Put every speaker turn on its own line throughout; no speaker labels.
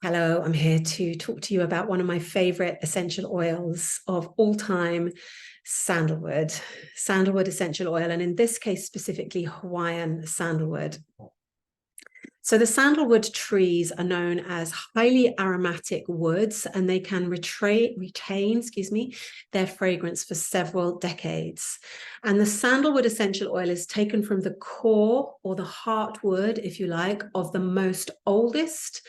Hello, I'm here to talk to you about one of my favorite essential oils of all time, sandalwood. Sandalwood essential oil, and in this case specifically Hawaiian sandalwood. So the sandalwood trees are known as highly aromatic woods, and they can retain their fragrance for several decades. And the sandalwood essential oil is taken from the core, or the heartwood, if you like, of the most oldest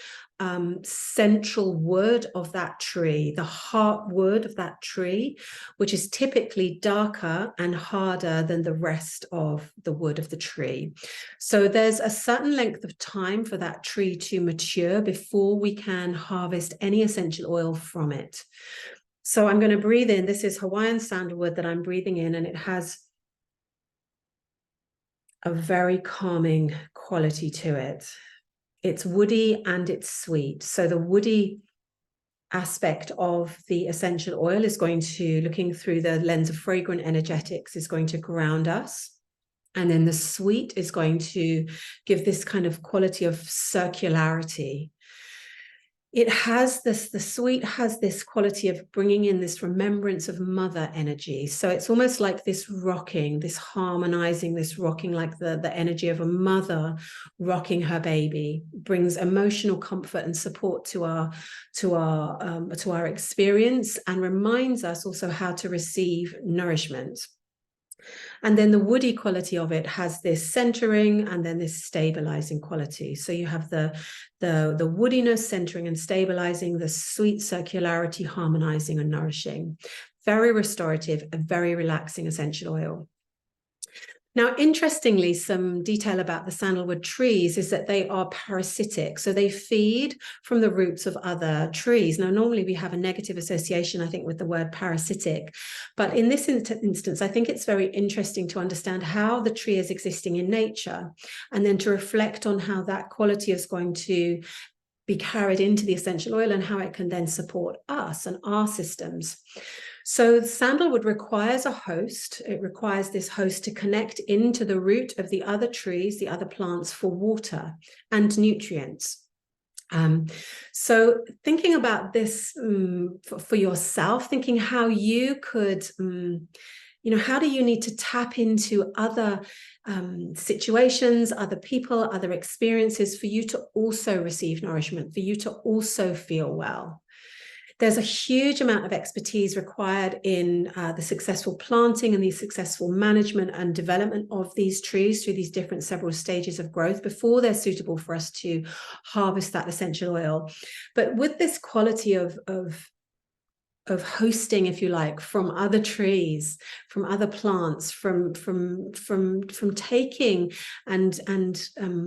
central wood of that tree, the heartwood of that tree, which is typically darker and harder than the rest of the wood of the tree. So there's a certain length of time for that tree to mature before we can harvest any essential oil from it. So I'm going to breathe in. This is Hawaiian sandalwood that I'm breathing in, and it has a very calming quality to it. It's woody and it's sweet. So the woody aspect of the essential oil is going to, looking through the lens of fragrant energetics, is going to ground us. And then the sweet is going to give this kind of quality of circularity. It has this, the sweet has this quality of bringing in this remembrance of mother energy. So it's almost like this rocking, this harmonizing, this rocking, like the energy of a mother rocking her baby, brings emotional comfort and support to our experience, and reminds us also how to receive nourishment. And then the woody quality of it has this centering and then this stabilizing quality. So you have the woodiness, centering and stabilizing, the sweet circularity, harmonizing and nourishing. Very restorative, a very relaxing essential oil. Now, interestingly, some detail about the sandalwood trees is that they are parasitic. So they feed from the roots of other trees. Now, normally we have a negative association, I think, with the word parasitic. But in this instance, I think it's very interesting to understand how the tree is existing in nature, and then to reflect on how that quality is going to be carried into the essential oil and how it can then support us and our systems. So sandalwood requires a host. It requires this host to connect into the root of the other trees, the other plants, for water and nutrients. So thinking about this for yourself, thinking how you could, how do you need to tap into other situations, other people, other experiences for you to also receive nourishment, for you to also feel well? There's a huge amount of expertise required in the successful planting and the successful management and development of these trees through these different several stages of growth before they're suitable for us to harvest that essential oil. But with this quality of hosting, if you like, from other trees, from other plants, from taking and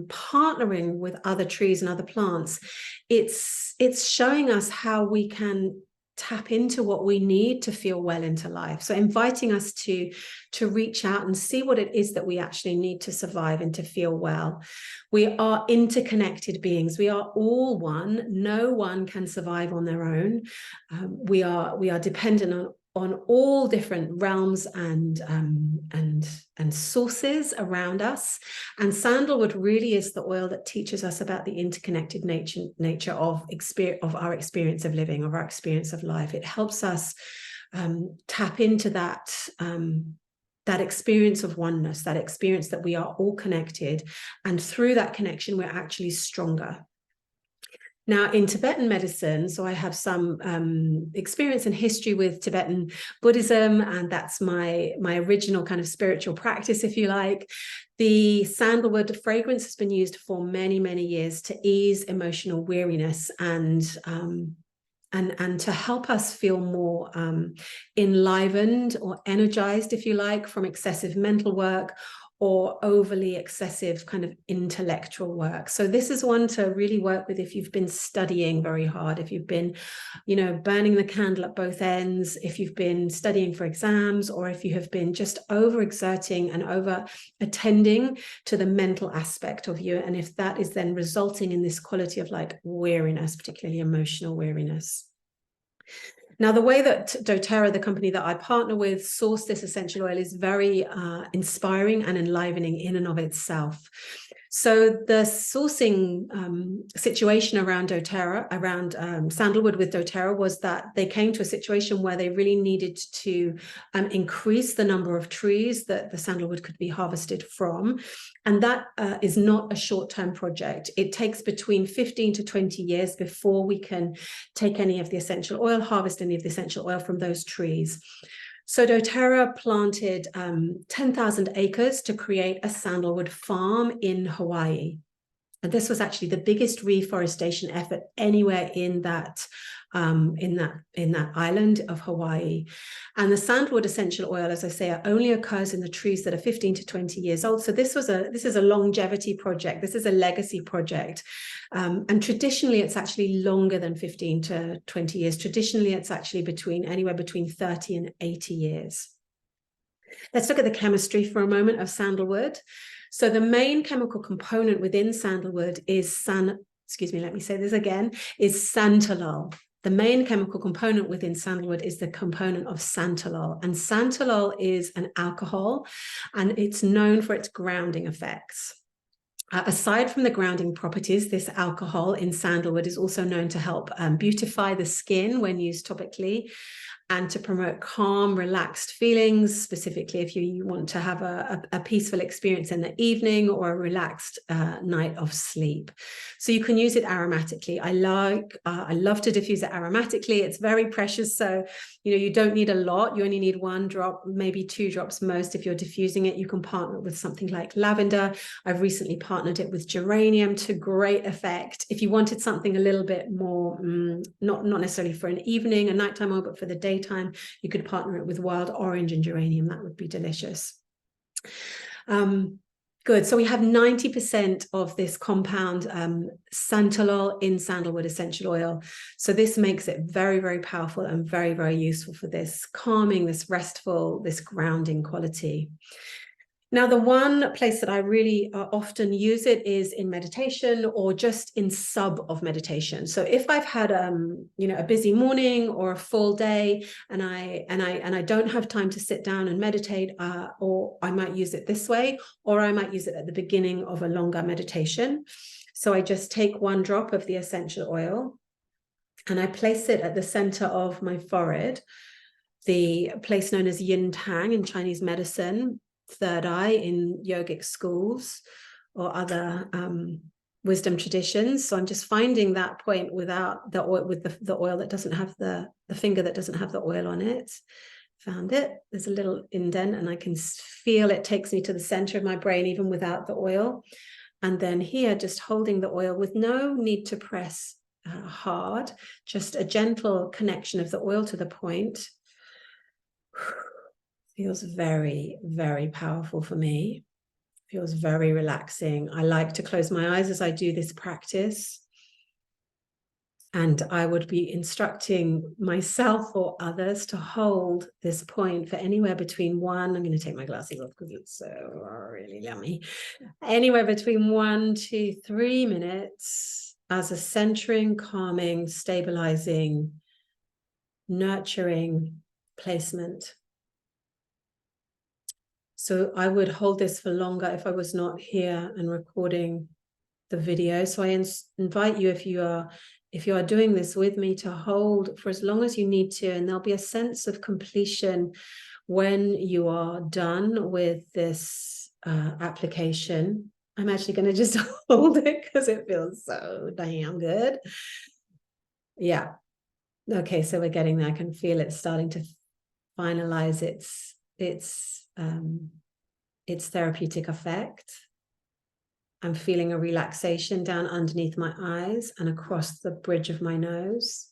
partnering with other trees and other plants, it's showing us how we can tap into what we need to feel well into life. So inviting us to reach out and see what it is that we actually need to survive and to feel well. We are interconnected beings. We are all one. No one can survive on their own. We are dependent on all different realms and sources around us. And sandalwood really is the oil that teaches us about the interconnected nature of our experience of living, of our experience of life. It helps us tap into that experience of oneness, that experience that we are all connected, and through that connection we're actually stronger. Now, in Tibetan medicine, so I have some experience and history with Tibetan Buddhism, and that's my original kind of spiritual practice, if you like. The sandalwood fragrance has been used for many, many years to ease emotional weariness and to help us feel more enlivened or energized, if you like, from excessive mental work or overly excessive kind of intellectual work. So this is one to really work with if you've been studying very hard, if you've been, burning the candle at both ends, if you've been studying for exams, or if you have been just overexerting and over attending to the mental aspect of you. And if that is then resulting in this quality of like weariness, particularly emotional weariness. Now, the way that doTERRA, the company that I partner with, source this essential oil is very inspiring and enlivening in and of itself. So the sourcing situation around doTERRA, around sandalwood with doTERRA, was that they came to a situation where they really needed to increase the number of trees that the sandalwood could be harvested from. And that is not a short-term project. It takes between 15 to 20 years before we can take any of the essential oil, harvest any of the essential oil from those trees. So doTERRA planted 10,000 acres to create a sandalwood farm in Hawaii. And this was actually the biggest reforestation effort anywhere in that island of Hawaii. And the sandalwood essential oil, as I say, only occurs in the trees that are 15 to 20 years old. So this is a longevity project. This is a legacy project. And traditionally, it's actually longer than 15 to 20 years. Traditionally, it's actually anywhere between 30 and 80 years. Let's look at the chemistry for a moment of sandalwood. So the main chemical component within sandalwood is santalol. The main chemical component within sandalwood is the component of santalol. And santalol is an alcohol, and it's known for its grounding effects. Aside from the grounding properties, this alcohol in sandalwood is also known to help beautify the skin when used topically, and to promote calm, relaxed feelings, specifically if you want to have a peaceful experience in the evening or a relaxed night of sleep. So you can use it aromatically. I love to diffuse it aromatically. It's very precious, so you don't need a lot. You only need 1 drop, maybe 2 drops most. If you're diffusing it, you can partner it with something like lavender. I've recently partnered it with geranium to great effect. If you wanted something a little bit more, not necessarily for an evening, a nighttime oil, but for the daytime, you could partner it with wild orange and geranium. That would be delicious. Good. So we have 90% of this compound santalol in sandalwood essential oil. So this makes it very, very powerful and very, very useful for this calming, this restful, this grounding quality. Now, the one place that I really often use it is in meditation, or just in sub of meditation. So if I've had a busy morning or a full day, and I don't have time to sit down and meditate, or I might use it this way, or I might use it at the beginning of a longer meditation. So I just take 1 drop of the essential oil and I place it at the center of my forehead, the place known as yin tang in Chinese medicine, third eye in yogic schools or other wisdom traditions. So I'm just finding that point without the oil, with the oil that doesn't have the finger that doesn't have the oil on it. Found it. There's a little indent, and I can feel it takes me to the center of my brain even without the oil. And then here, just holding the oil with no need to press hard, just a gentle connection of the oil to the point. Feels very, very powerful for me. Feels very relaxing. I like to close my eyes as I do this practice. And I would be instructing myself or others to hold this point for anywhere between I'm going to take my glasses off because it's so really yummy. Anywhere between 1 to 3 minutes as a centering, calming, stabilizing, nurturing placement. So I would hold this for longer if I was not here and recording the video. So I invite you, if you are doing this with me, to hold for as long as you need to, and there'll be a sense of completion when you are done with this application. I'm actually going to just hold it because it feels so damn good. Yeah. Okay, so we're getting there. I can feel it starting to finalize its therapeutic effect. I'm feeling a relaxation down underneath my eyes and across the bridge of my nose.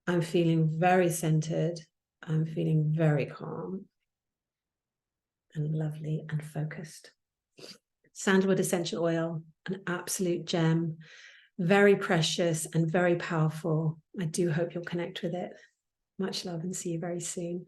I'm feeling very centered. I'm feeling very calm and lovely and focused. Sandalwood essential oil, an absolute gem, very precious and very powerful. I do hope you'll connect with it. Much love and see you very soon.